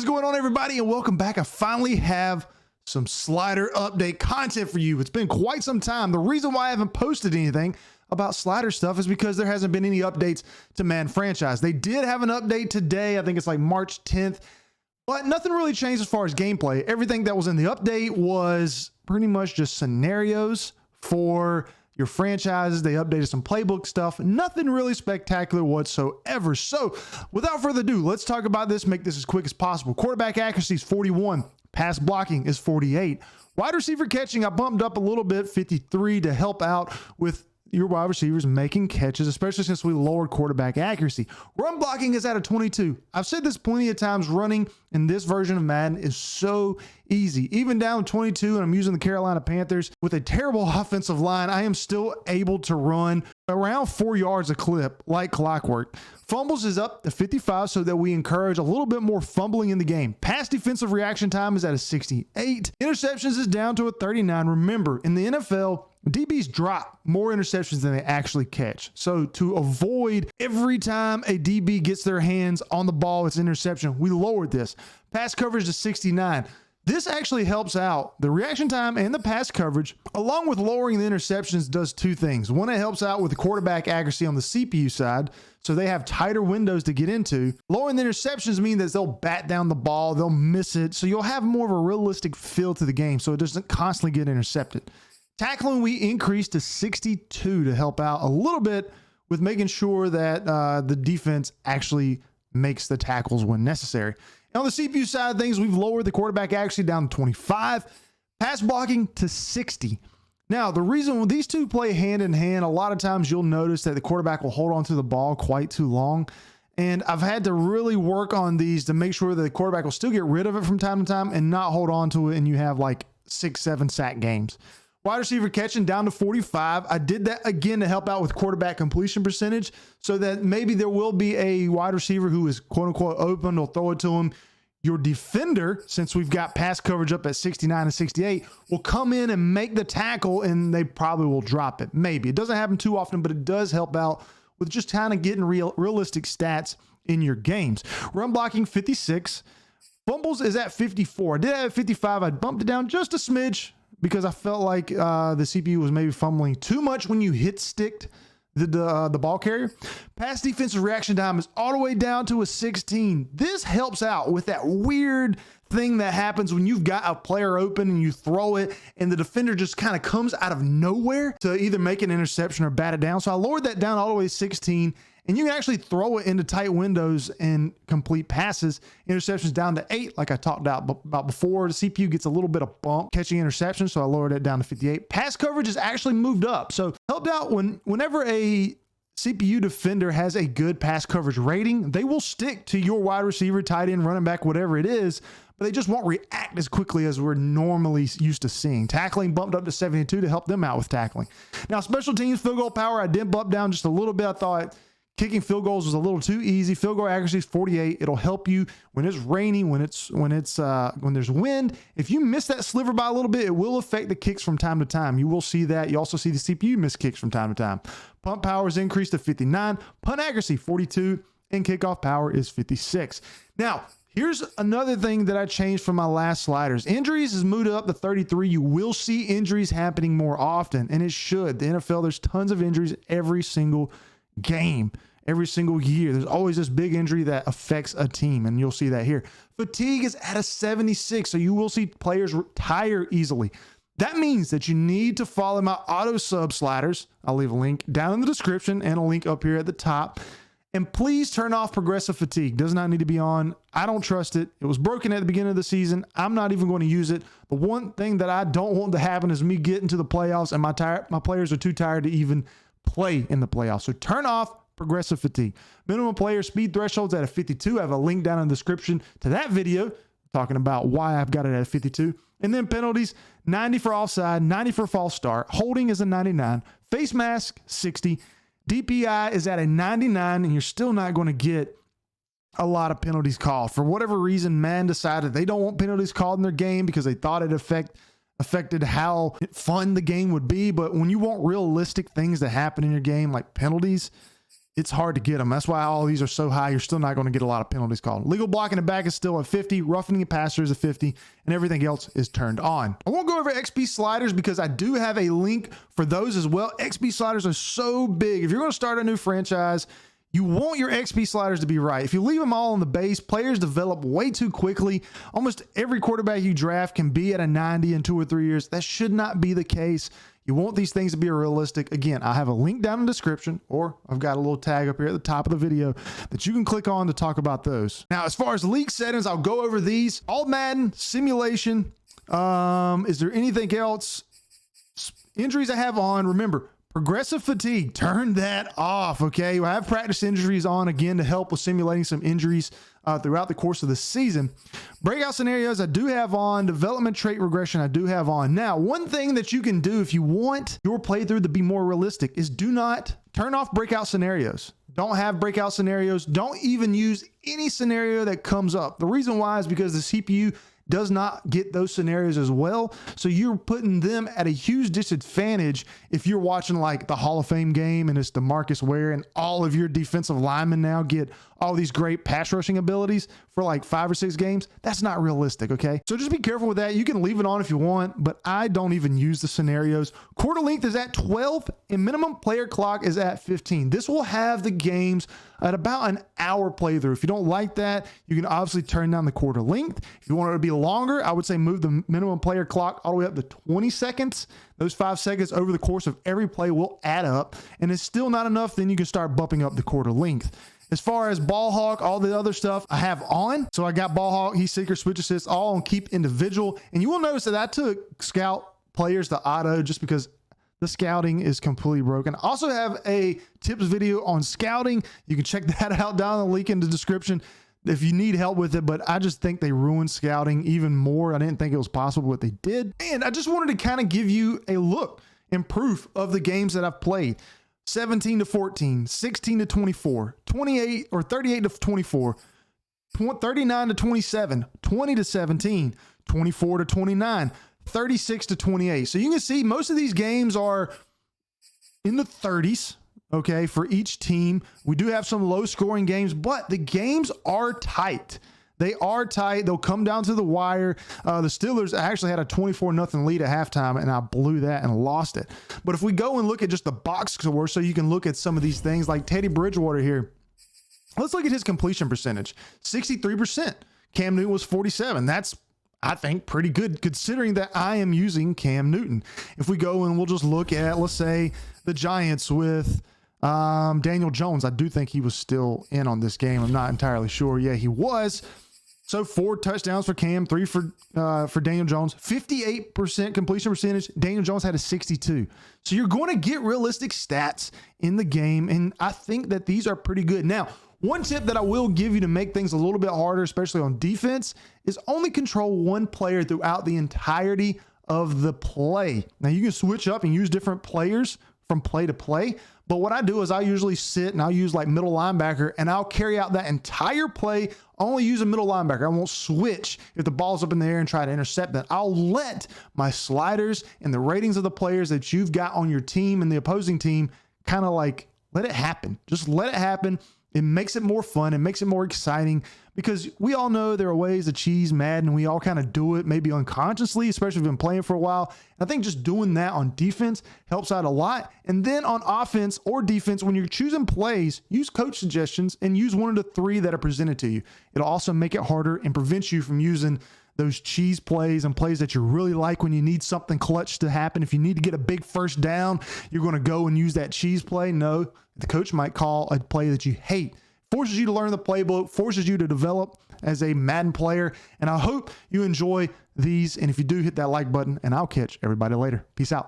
What's going on, everybody, and welcome back. I finally have some slider update content for you. It's been quite some time. The reason why I haven't posted anything about slider stuff is because there hasn't been any updates to Madden Franchise. They did have an update today. I think it's like March 10th, but nothing really changed as far as gameplay. Everything that was in the update was pretty much just scenarios for your franchises. They updated some playbook stuff. Nothing really spectacular whatsoever. So without further ado, let's talk about this, make this as quick as possible. Quarterback accuracy is 41. Pass blocking is 48. Wide receiver catching, I bumped up a little bit, 53, to help out with your wide receivers making catches, especially since we lowered quarterback accuracy. Run blocking is at a 22. I've said this plenty of times, running in this version of Madden is so easy. Even down 22, and I'm using the Carolina Panthers with a terrible offensive line, I am still able to run around 4 yards a clip like clockwork. Fumbles is up to 55, so that we encourage a little bit more fumbling in the game. Pass defensive reaction time is at a 68. Interceptions is down to a 39. Remember, in the NFL, DBs drop more interceptions than they actually catch. So to avoid every time a DB gets their hands on the ball, it's interception, we lowered this. Pass coverage to 69. This actually helps out the reaction time and the pass coverage, along with lowering the interceptions, does two things. One, it helps out with the quarterback accuracy on the CPU side, so they have tighter windows to get into. Lowering the interceptions mean that they'll bat down the ball, they'll miss it, so you'll have more of a realistic feel to the game, so it doesn't constantly get intercepted. Tackling, we increased to 62 to help out a little bit with making sure that the defense actually makes the tackles when necessary. And on the CPU side of things, we've lowered the quarterback accuracy down to 25, pass blocking to 60. Now, the reason when these two play hand in hand, a lot of times you'll notice that the quarterback will hold on to the ball quite too long. And I've had to really work on these to make sure that the quarterback will still get rid of it from time to time and not hold on to it, and you have like 6-7 sack games. Wide receiver catching down to 45. I did that again to help out with quarterback completion percentage, so that maybe there will be a wide receiver who is quote unquote open, they'll throw it to him. Your defender, since we've got pass coverage up at 69 and 68, will come in and make the tackle, and they probably will drop it. Maybe. It doesn't happen too often, but it does help out with just kind of getting realistic stats in your games. Run blocking 56. Fumbles is at 54. I did have 55. I bumped it down just a smidge, because I felt like the CPU was maybe fumbling too much when you hit sticked the ball carrier. Pass defensive reaction time is all the way down to a 16. This helps out with that weird thing that happens when you've got a player open and you throw it and the defender just kind of comes out of nowhere to either make an interception or bat it down. So I lowered that down all the way to 16. And you can actually throw it into tight windows and complete passes. Interceptions down to 8, like I talked about before. The CPU gets a little bit of bump catching interceptions, so I lowered it down to 58. Pass coverage is actually moved up, so helped out whenever a CPU defender has a good pass coverage rating, they will stick to your wide receiver, tight end, running back, whatever it is, but they just won't react as quickly as we're normally used to seeing. Tackling bumped up to 72 to help them out with tackling. Now, special teams field goal power, I did bump down just a little bit. I thought kicking field goals was a little too easy. Field goal accuracy is 48. It'll help you when it's raining, when there's wind. If you miss that sliver by a little bit, it will affect the kicks from time to time. You will see that. You also see the CPU miss kicks from time to time. Punt power is increased to 59. Punt accuracy 42, and kickoff power is 56. Now, here's another thing that I changed from my last sliders. Injuries is moved up to 33. You will see injuries happening more often, and it should. The NFL, there's tons of injuries every single game. Every single year, there's always this big injury that affects a team, and you'll see that here. Fatigue is at a 76, so you will see players retire easily. That means that you need to follow my auto sub sliders. I'll leave a link down in the description and a link up here at the top. And please turn off progressive fatigue. Does not need to be on. I don't trust it. It was broken at the beginning of the season. I'm not even going to use it. The one thing that I don't want to happen is me getting to the playoffs and my players are too tired to even play in the playoffs. So turn off progressive fatigue. Minimum player speed thresholds at a 52. I have a link down in the description to that video talking about why I've got it at 52. And then penalties, 90 for offside, 90 for false start. Holding is a 99. Face mask, 60. DPI is at a 99, and you're still not going to get a lot of penalties called. For whatever reason, Madden decided they don't want penalties called in their game because they thought it affected how fun the game would be. But when you want realistic things to happen in your game, like penalties, it's hard to get them. That's why all these are so high. You're still not going to get a lot of penalties called. Legal blocking the back is still at 50. Roughing the passer is at 50. And everything else is turned on. I won't go over XP sliders because I do have a link for those as well. XP sliders are so big. If you're going to start a new franchise, you want your XP sliders to be right. If you leave them all on the base, players develop way too quickly. Almost every quarterback you draft can be at a 90 in 2 or 3 years. That should not be the case. You want these things to be realistic. Again, I have a link down in the description, or I've got a little tag up here at the top of the video that you can click on to talk about those. Now, as far as league settings, I'll go over these. All Madden, simulation. Is there anything else? Injuries I have on. Remember, progressive fatigue, turn that off, okay? I have practice injuries on again to help with simulating some injuries throughout the course of the season. Breakout scenarios I do have on. Development trait regression I do have on. Now, one thing that you can do if you want your playthrough to be more realistic is do not turn off breakout scenarios. Don't have breakout scenarios. Don't even use any scenario that comes up. The reason why is because the CPU does not get those scenarios as well. So you're putting them at a huge disadvantage if you're watching like the Hall of Fame game and it's DeMarcus Ware and all of your defensive linemen now get all these great pass rushing abilities for like 5 or 6 games. That's not realistic, okay? So just be careful with that. You can leave it on if you want, but I don't even use the scenarios. Quarter length is at 12 and minimum player clock is at 15. This will have the games at about an hour playthrough. If you don't like that, you can obviously turn down the quarter length. If you want it to be longer, I would say move the minimum player clock all the way up to 20 seconds. Those 5 seconds over the course of every play will add up, and it's still not enough. Then you can start bumping up the quarter length. As far as ball hawk, all the other stuff I have on. So I got ball hawk, heat seeker, switch assist, all on keep individual. And you will notice that I took scout players to auto just because the scouting is completely broken. I also have a tips video on scouting. You can check that out down the link in the description if you need help with it, but I just think they ruined scouting even more. I didn't think it was possible what they did. And I just wanted to kind of give you a look and proof of the games that I've played. 17 to 14, 16 to 24, 28 or 38 to 24, 39 to 27, 20 to 17, 24 to 29, 36 to 28. So you can see most of these games are in the 30s, okay, for each team. We do have some low scoring games, but the games are tight. They are tight. They'll come down to the wire. The Steelers actually had a 24-0 lead at halftime, and I blew that and lost it. But if we go and look at just the box score, so you can look at some of these things like Teddy Bridgewater here. Let's look at his completion percentage, 63%. Cam Newton was 47. That's, I think, pretty good considering that I am using Cam Newton. If we go and we'll just look at, let's say, the Giants with Daniel Jones. I do think he was still in on this game. I'm not entirely sure. Yeah, he was. So 4 touchdowns for Cam, 3 for Daniel Jones, 58% completion percentage. Daniel Jones had a 62. So you're going to get realistic stats in the game, and I think that these are pretty good. Now, one tip that I will give you to make things a little bit harder, especially on defense, is only control one player throughout the entirety of the play. Now, you can switch up and use different players from play to play. But what I do is I usually sit and I'll use like middle linebacker and I'll carry out that entire play, only use a middle linebacker. I won't switch if the ball's up in the air and try to intercept that. I'll let my sliders and the ratings of the players that you've got on your team and the opposing team kind of like let it happen. Just let it happen. It makes it more fun. It makes it more exciting because we all know there are ways to cheese Madden and we all kind of do it maybe unconsciously, especially if you've been playing for a while. I think just doing that on defense helps out a lot. And then on offense or defense, when you're choosing plays, use coach suggestions and use one of the 3 that are presented to you. It'll also make it harder and prevent you from using those cheese plays and plays that you really like when you need something clutch to happen. If you need to get a big first down, you're going to go and use that cheese play. No, the coach might call a play that you hate. Forces you to learn the playbook, forces you to develop as a Madden player. And I hope you enjoy these. And if you do, hit that like button, and I'll catch everybody later. Peace out.